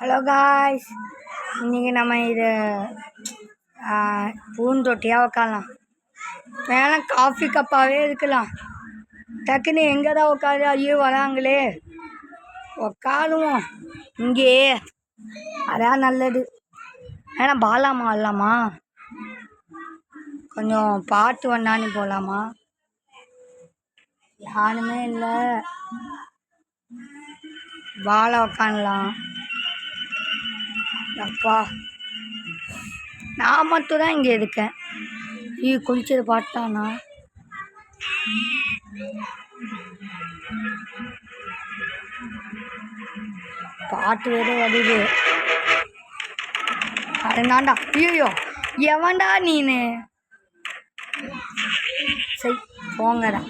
Hello guys, இன்றைக்கி நம்ம இது பூந்தொட்டியாக உட்காரலாம். வேணா காஃபி கப்பாகவே இருக்கலாம். டக்குன்னு எங்கே தான் உட்காரு, ஐயோ வராங்களே, உட்காருவோம் இங்கேயே, அதான் நல்லது. வேணா பாலாமா வரலாமா, கொஞ்சம் பாட்டு வண்ணானி போகலாமா? யாருமே இல்லை, பாலை உக்காணலாம். அப்பா நான் மட்டும் தான் இங்கே இருக்கேன். குளிச்சது பாட்டானா? பாட்டு வேற வருது. அதுதான்டா. ஐயோ எவன்டா நீனு? சரி போங்கடா.